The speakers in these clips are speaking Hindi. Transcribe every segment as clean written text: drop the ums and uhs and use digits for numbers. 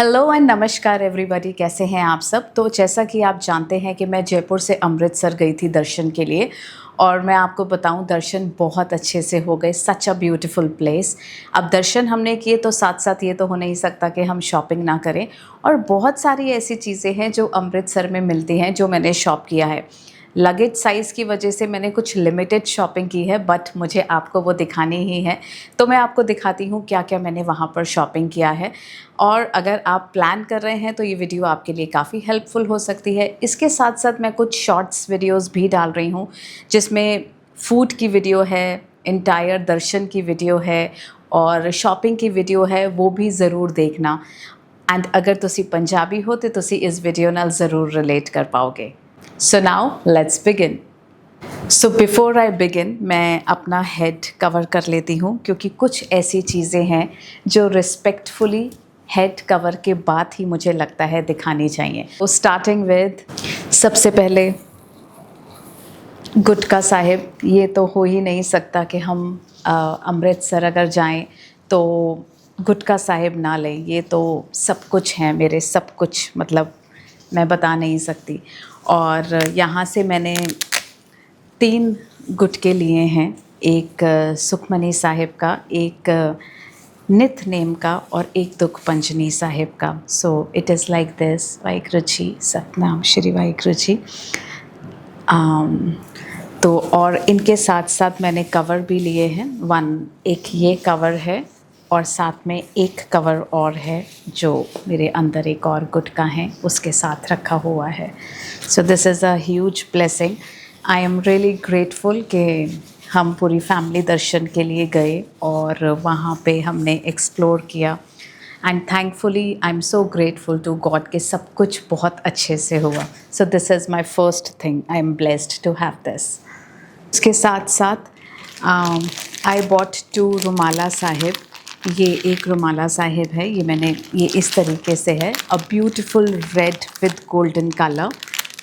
हेलो एंड नमस्कार एवरीबॉडी, कैसे हैं आप सब। तो जैसा कि आप जानते हैं कि मैं जयपुर से अमृतसर गई थी दर्शन के लिए, और मैं आपको बताऊं दर्शन बहुत अच्छे से हो गए। सच अ ब्यूटीफुल प्लेस। अब दर्शन हमने किए तो साथ साथ ये तो हो नहीं सकता कि हम शॉपिंग ना करें, और बहुत सारी ऐसी चीज़ें हैं जो अमृतसर में मिलती हैं जो मैंने शॉप किया है। लगेज साइज़ की वजह से मैंने कुछ लिमिटेड शॉपिंग की है, बट मुझे आपको वो दिखानी ही है, तो मैं आपको दिखाती हूँ क्या क्या मैंने वहाँ पर शॉपिंग किया है। और अगर आप प्लान कर रहे हैं तो ये वीडियो आपके लिए काफ़ी हेल्पफुल हो सकती है। इसके साथ साथ मैं कुछ शॉर्ट्स वीडियोस भी डाल रही हूँ जिसमें फूड की वीडियो है, इंटायर दर्शन की वीडियो है, और शॉपिंग की वीडियो है, वो भी ज़रूर देखना। एंड अगर तुसी पंजाबी हो तो तुसी इस वीडियो नाल ज़रूर रिलेट कर पाओगे। So now let's begin. So before I begin मैं अपना हेड कवर कर लेती हूँ, क्योंकि कुछ ऐसी चीज़ें हैं जो रिस्पेक्टफुली हेड कवर के बाद ही मुझे लगता है दिखानी चाहिए। तो स्टार्टिंग विद, सबसे पहले गुटका साहिब। ये तो हो ही नहीं सकता कि हम अमृतसर अगर जाएं तो गुटका साहिब ना लें। ये तो सब कुछ है मेरे, सब कुछ, मतलब मैं बता नहीं सकती। और यहाँ से मैंने 3 गुटके लिए हैं, एक सुखमनी साहिब का, एक नित नेम का, और एक दुख पंजनी साहिब का। So it is like this. Waheguru ji, Satnam Shri Waheguru ji. तो और इनके साथ साथ मैंने कवर भी लिए हैं। एक ये कवर है, और साथ में एक कवर और है जो मेरे अंदर एक और गुटका है उसके साथ रखा हुआ है। सो this is a huge blessing. I am really grateful कि हम पूरी फैमिली दर्शन के लिए गए और वहाँ पे हमने एक्सप्लोर किया। And thankfully I am so grateful to God कि सब कुछ बहुत अच्छे से हुआ। So this is my first thing. I am blessed to have this. इसके साथ साथ आई बॉट 2 रुमाला साहिब। ये एक रुमाला साहिब है, ये इस तरीके से है, a beautiful red with golden colour,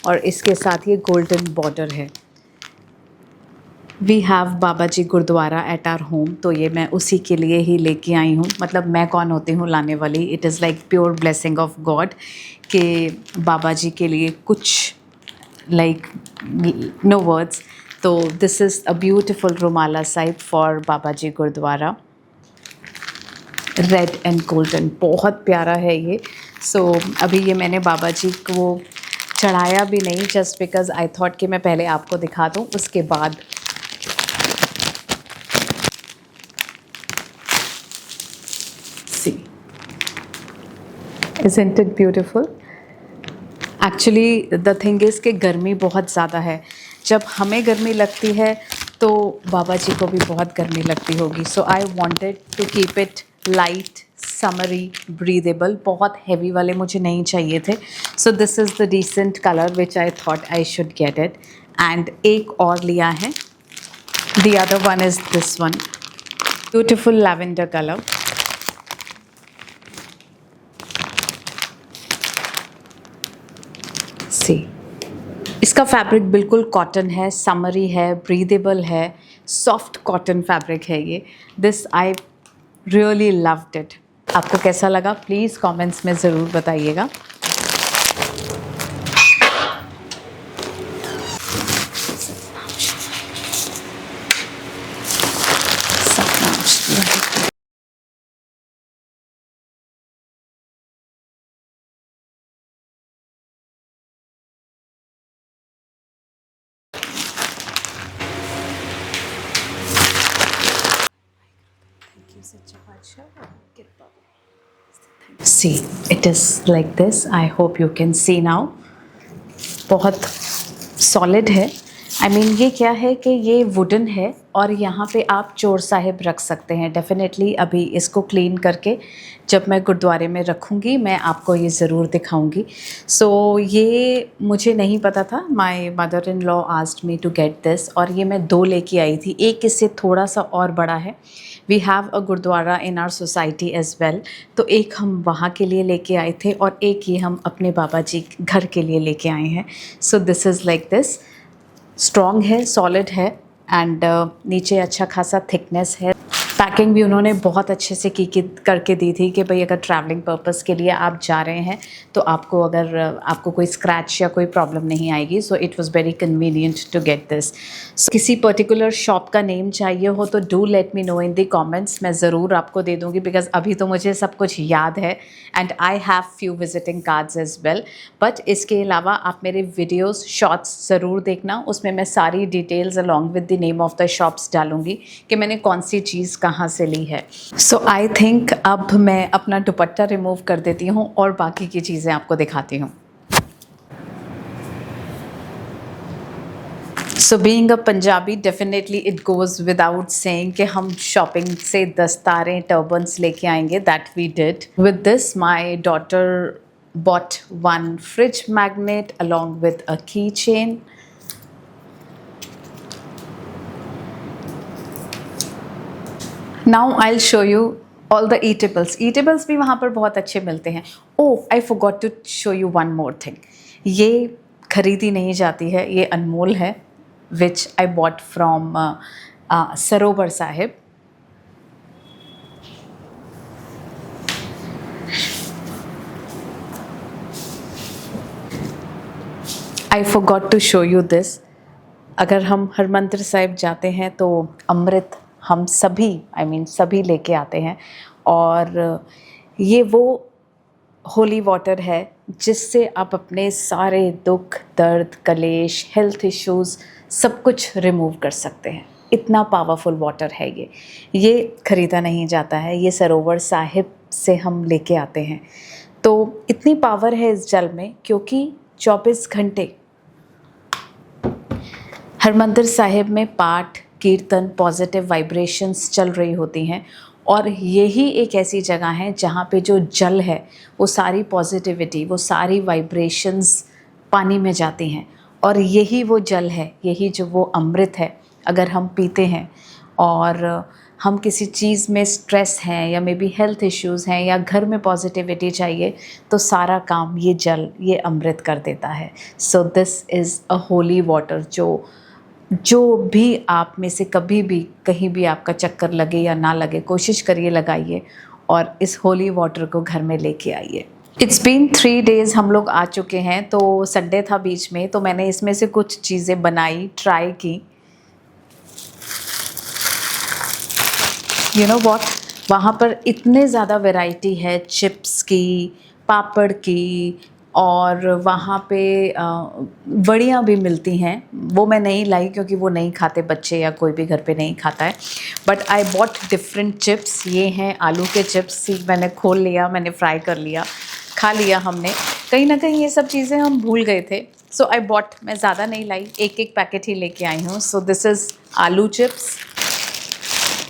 और इसके साथ ये गोल्डन बॉर्डर है। We have Baba ji gurdwara at our home, तो ये मैं उसी के लिए ही लेके आई हूँ। मतलब मैं कौन होती हूँ लाने वाली। It is like pure blessing of God कि बाबा जी के लिए कुछ, लाइक नो वर्ड्स। तो this is a beautiful rumala sahib for Baba ji gurudwara, red and golden, बहुत प्यारा है ये। सो अभी ये मैंने बाबा जी को चढ़ाया भी नहीं, जस्ट बिकॉज़ आई थॉट कि मैं पहले आपको दिखा दूँ उसके बाद। सी, isn't it beautiful? Actually the thing is कि गर्मी बहुत ज़्यादा है। जब हमें गर्मी लगती है तो बाबा जी को भी बहुत गर्मी लगती होगी। So I wanted to keep it light, summery, breathable. बहुत हैवी वाले मुझे नहीं चाहिए थे। So this is the decent colour which I thought I should get it. And एक और लिया है, the other one is this one, beautiful lavender colour. See, इसका फैब्रिक बिल्कुल कॉटन है, समरी है, ब्रीदेबल है, सॉफ्ट कॉटन फैब्रिक है ये। This I really loved it. आपको कैसा लगा प्लीज़ कमेंट्स में ज़रूर बताइएगा। See, it is like this. I hope you can see now. बहुत सॉलिड है। आई मीन ये क्या है कि ये वुडन है, और यहाँ पे आप चोर साहिब रख सकते हैं। डेफिनेटली अभी इसको क्लीन करके जब मैं गुरुद्वारे में रखूँगी मैं आपको ये ज़रूर दिखाऊँगी। सो ये मुझे नहीं पता था। My mother in law asked me to get this, और ये मैं 2 लेके आई थी। एक इससे थोड़ा सा और बड़ा है। We have a gurdwara in our society as well, तो एक हम वहाँ के लिए लेके आए थे, और एक ये हम अपने बाबा जी घर के लिए लेके आए हैं। सो this is like this. Strong है, सॉलिड है, एंड नीचे अच्छा खासा थिकनेस है। पैकिंग भी उन्होंने बहुत अच्छे से करके दी थी कि भाई अगर ट्रैवलिंग पर्पस के लिए आप जा रहे हैं तो आपको अगर आपको कोई स्क्रैच या कोई प्रॉब्लम नहीं आएगी. So it was very convenient to get this. किसी पर्टिकुलर शॉप का नेम चाहिए हो तो do let me know in the comments. मैं ज़रूर आपको दे दूँगी बिकॉज अभी तो मुझे सब कुछ याद है and I have few visiting cards as well. But इसके अलावा आप मेरे वीडियोज़ शॉर्ट्स ज़रूर देखना. उसमें मैं सारी details along with the name of the shops डालूँगी कि मैंने कौन सी चीज़ कहाँ से ली है. सो आई थिंक अब मैं अपना दुपट्टा रिमूव कर देती हूँ और बाकी की चीज़ें आपको दिखाती हूँ. So being a Punjabi definitely it goes without saying कि हम शॉपिंग से दस्तारें टर्बन्स लेके आएंगे. That we did. With this my daughter bought one fridge magnet along with a keychain. Now I'll show you all the eatables. Eatables भी वहाँ पर बहुत अच्छे मिलते हैं. Oh, I forgot to show you one more thing. ये खरीदी नहीं जाती है, ये अनमोल है, which I bought from Sarovar Sahib. I forgot to show you this. अगर हम हरमंदिर साहिब जाते हैं तो अमृत हम सभी लेके आते हैं और ये वो होली वाटर है जिससे आप अपने सारे दुख दर्द कलेश हेल्थ इश्यूज़ सब कुछ रिमूव कर सकते हैं. इतना पावरफुल वाटर है ये ख़रीदा नहीं जाता है. ये सरोवर साहिब से हम लेके आते हैं. तो इतनी पावर है इस जल में क्योंकि 24 घंटे हरमंदिर साहिब में पाठ कीर्तन पॉजिटिव वाइब्रेशंस चल रही होती हैं और यही एक ऐसी जगह है जहाँ पे जो जल है वो सारी पॉजिटिविटी वो सारी वाइब्रेशंस पानी में जाती हैं और यही वो जल है, यही जो वो अमृत है. अगर हम पीते हैं और हम किसी चीज़ में स्ट्रेस हैं या मे बी हेल्थ इश्यूज़ हैं या घर में पॉजिटिविटी चाहिए तो सारा काम ये जल ये अमृत कर देता है. सो this is a holy water. जो भी आप में से कभी भी कहीं भी आपका चक्कर लगे या ना लगे कोशिश करिए लगाइए और इस होली वाटर को घर में लेके आइए. इट्स बीन 3 days हम लोग आ चुके हैं. तो संडे था बीच में तो मैंने इसमें से कुछ चीज़ें बनाई ट्राई की. यू नो वॉट, वहाँ पर इतने ज़्यादा वैरायटी है चिप्स की पापड़ की और वहाँ पे वड़ियाँ भी मिलती हैं. वो मैं नहीं लाई क्योंकि वो नहीं खाते बच्चे या कोई भी घर पे नहीं खाता है. But I bought different chips. ये हैं आलू के चिप्स. मैंने खोल लिया, मैंने फ्राई कर लिया, खा लिया हमने. कहीं ना कहीं ये सब चीज़ें हम भूल गए थे. सो आई बॉट, मैं ज़्यादा नहीं लाई, एक पैकेट ही लेके आई हूँ. सो दिस इज़ आलू चिप्स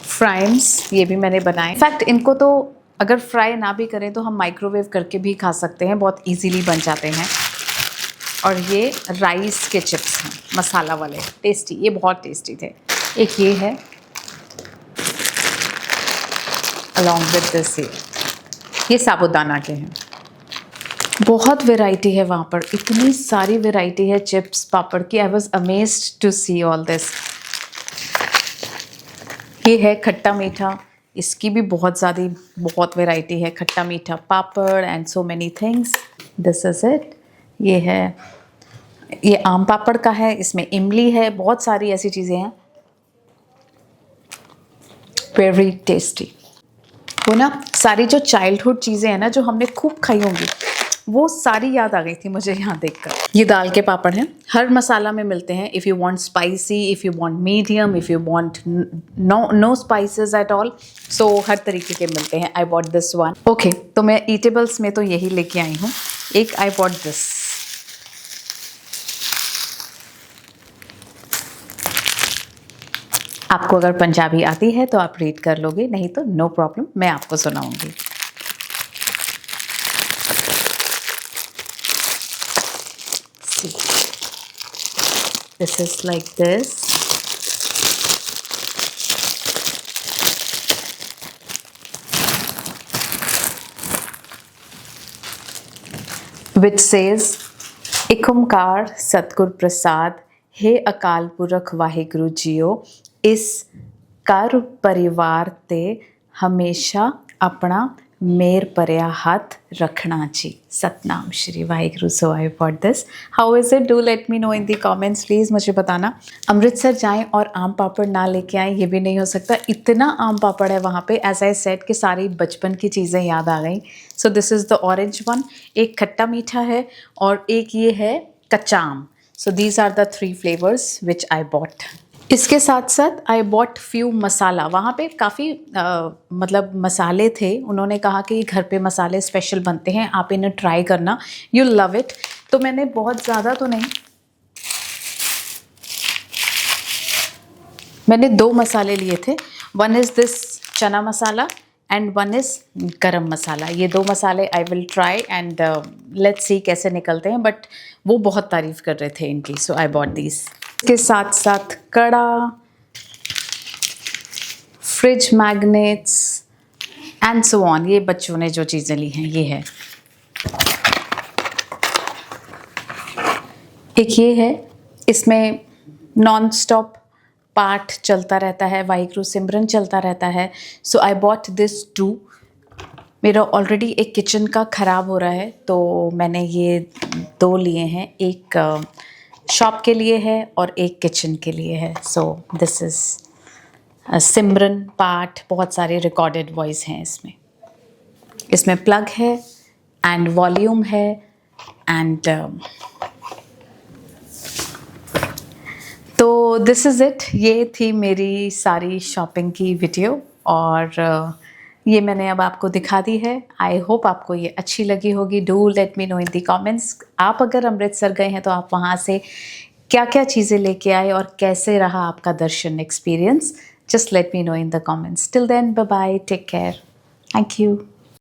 फ्राइम्स. ये भी मैंने बनाए. इनफैक्ट इनको तो अगर फ्राई ना भी करें तो हम माइक्रोवेव करके भी खा सकते हैं, बहुत इजीली बन जाते हैं. और ये राइस के चिप्स हैं मसाला वाले, टेस्टी, ये बहुत टेस्टी थे. एक ये है अलॉन्ग विद दिस, ये साबूदाना के हैं. बहुत वैरायटी है वहाँ पर, इतनी सारी वैरायटी है चिप्स पापड़ की. I was amazed to see all this. ये है खट्टा मीठा. इसकी भी बहुत वैरायटी है. खट्टा मीठा papad and so many things. This is it. ये है, ये आम पापड़ का है, इसमें इमली है, बहुत सारी ऐसी चीज़ें हैं. Very tasty. वो ना सारी जो चाइल्डहुड चीज़ें हैं ना जो हमने खूब खाई होंगी वो सारी याद आ गई थी मुझे यहाँ देखकर. ये दाल के पापड़ हैं, हर मसाला में मिलते हैं. If you want spicy, if you want medium, if you want no spices at all, so हर तरीके के मिलते हैं. I bought this one. Okay, तो मैं ईटेबल्स में तो यही लेके आई हूँ. एक आई बॉट दिस. आपको अगर पंजाबी आती है तो आप रीड कर लोगे, नहीं तो नो प्रॉब्लम, मैं आपको सुनाऊंगी. This is like this. Which says, एक ओंकार सतगुर प्रसाद, हे अकाल पुरख वाहिगुरु जियो, इस ਘਰ ਪਰਿਵਾਰ ਤੇ ਹਮੇਸ਼ਾ ਆਪਣਾ ਮੇਰ ਭਰਿਆ ਹੱਥ ਰੱਖਣਾ ਜੀ। Satnam Shri Waheguru. So I bought this. How is it? Do let me know in the comments please, मुझे बताना। अमृतसर जाएं और आम पापड़ ना लेके आएँ, ये भी नहीं हो सकता। इतना आम पापड़ है वहाँ पे, एज आई सेड कि सारी बचपन की चीज़ें याद आ गई। सो this is the orange one. एक खट्टा मीठा है और एक ये है कच्चा आम। So these are the 3 flavours which I bought. इसके साथ साथ आई बॉट फ्यू मसाला। वहाँ पे काफ़ी मतलब मसाले थे। उन्होंने कहा कि घर पे मसाले स्पेशल बनते हैं, आप इन्हें ट्राई करना, यू लव इट। तो मैंने बहुत ज़्यादा तो नहीं, मैंने 2 मसाले लिए थे। वन इज़ दिस चना मसाला एंड वन इज़ गरम मसाला। ये 2 मसाले I will try and let's see कैसे निकलते हैं। बट वो बहुत तारीफ़ कर रहे थे इनकी, सो आई बॉट दीज। के साथ साथ कड़ा, fridge magnets and so on. ये बच्चों ने जो चीज़ें ली हैं ये है। एक ये है, इसमें नॉन स्टॉप पाठ चलता रहता है, वाहिगुरु सिमरन चलता रहता है। सो आई बॉट दिस टू। मेरा ऑलरेडी एक किचन का ख़राब हो रहा है तो मैंने ये 2 लिए हैं। एक शॉप के लिए है और एक किचन के लिए है। सो दिस इज़ सिमरन पाठ, बहुत सारे रिकॉर्डेड वॉइस हैं इसमें। इसमें प्लग है एंड वॉल्यूम है एंड तो दिस इज़ इट। ये थी मेरी सारी शॉपिंग की वीडियो और ये मैंने अब आपको दिखा दी है। आई होप आपको ये अच्छी लगी होगी। Do let me know in the comments. आप अगर अमृतसर गए हैं तो आप वहाँ से क्या क्या चीज़ें लेके आए और कैसे रहा आपका दर्शन experience. Just let me know in the comments. Till then, bye bye, take care, thank you.